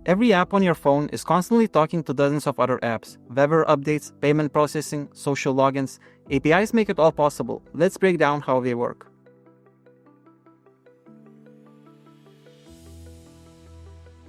Every app on your phone is constantly talking to dozens of other apps. Weather updates, payment processing, social logins. APIs make it all possible. Let's break down how they work.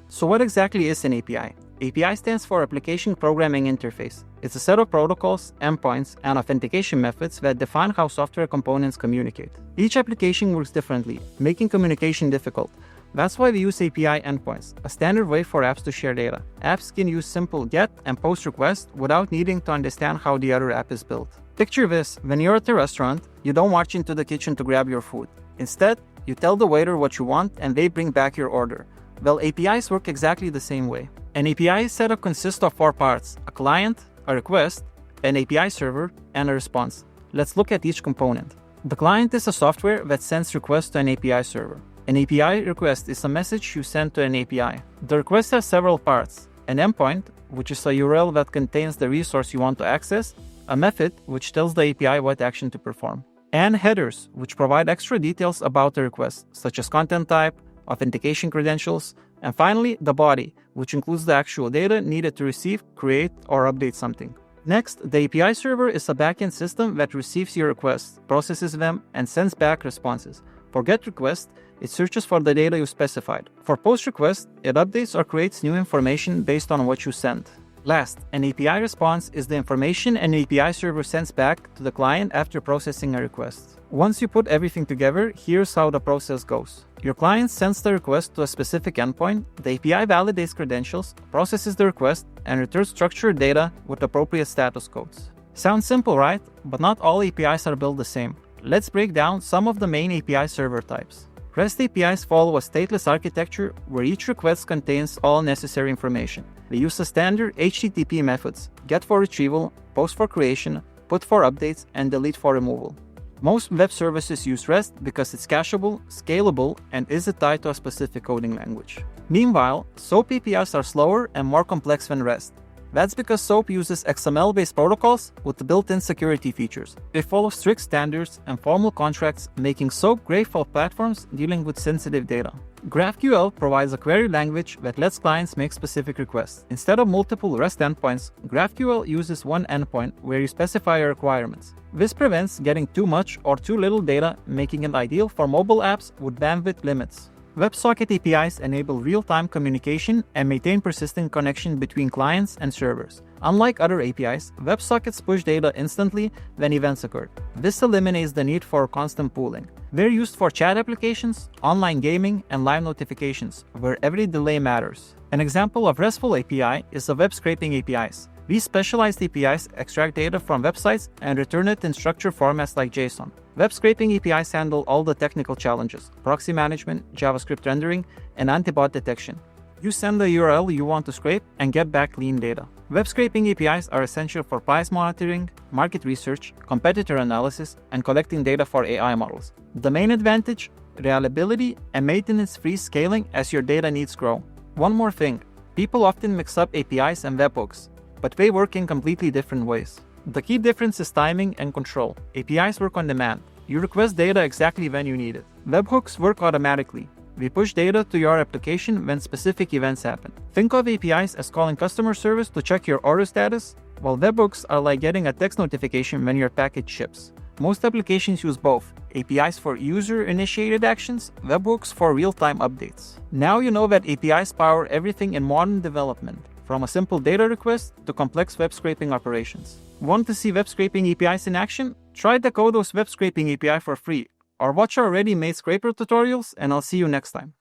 So what exactly is an API? API stands for Application Programming Interface. It's a set of protocols, endpoints, and authentication methods that define how software components communicate. Each application works differently, making communication difficult. That's why we use API endpoints, a standard way for apps to share data. Apps can use simple GET and POST requests without needing to understand how the other app is built. Picture this: when you're at a restaurant, you don't march into the kitchen to grab your food. Instead, you tell the waiter what you want and they bring back your order. Well, APIs work exactly the same way. An API setup consists of 4 parts: a client, a request, an API server, and a response. Let's look at each component. The client is a software that sends requests to an API server. An API request is a message you send to an API. The request has several parts: an endpoint, which is a URL that contains the resource you want to access, a method, which tells the API what action to perform, and headers, which provide extra details about the request, such as content type, authentication credentials, and finally, the body, which includes the actual data needed to receive, create, or update something. Next, the API server is a backend system that receives your requests, processes them, and sends back responses. For GET request, it searches for the data you specified. For POST request, it updates or creates new information based on what you sent. Last, an API response is the information an API server sends back to the client after processing a request. Once you put everything together, here's how the process goes. Your client sends the request to a specific endpoint, the API validates credentials, processes the request, and returns structured data with appropriate status codes. Sounds simple, right? But not all APIs are built the same. Let's break down some of the main API server types. REST APIs follow a stateless architecture where each request contains all necessary information. They use the standard HTTP methods: GET for retrieval, POST for creation, PUT for updates, and DELETE for removal. Most web services use REST because it's cacheable, scalable, and isn't tied to a specific coding language. Meanwhile, SOAP APIs are slower and more complex than REST. That's because SOAP uses XML-based protocols with built-in security features. They follow strict standards and formal contracts, making SOAP great for platforms dealing with sensitive data. GraphQL provides a query language that lets clients make specific requests. Instead of multiple REST endpoints, GraphQL uses one endpoint where you specify your requirements. This prevents getting too much or too little data, making it ideal for mobile apps with bandwidth limits. WebSocket APIs enable real-time communication and maintain persistent connection between clients and servers. Unlike other APIs, WebSockets push data instantly when events occur. This eliminates the need for constant pooling. They're used for chat applications, online gaming, and live notifications, where every delay matters. An example of RESTful API is the web scraping APIs. These specialized APIs extract data from websites and return it in structured formats like JSON. Web scraping APIs handle all the technical challenges: proxy management, JavaScript rendering, and anti-bot detection. You send the URL you want to scrape and get back clean data. Web scraping APIs are essential for price monitoring, market research, competitor analysis, and collecting data for AI models. The main advantage: reliability and maintenance-free scaling as your data needs grow. One more thing: people often mix up APIs and webhooks, but they work in completely different ways. The key difference is timing and control. APIs work on demand. You request data exactly when you need it. Webhooks work automatically. We push data to your application when specific events happen. Think of APIs as calling customer service to check your order status, while webhooks are like getting a text notification when your package ships. Most applications use both: APIs for user-initiated actions, webhooks for real-time updates. Now you know that APIs power everything in modern development, from a simple data request to complex web scraping operations. Want to see web scraping APIs in action? Try Decodo's web scraping API for free, or watch our ready-made scraper tutorials, and I'll see you next time.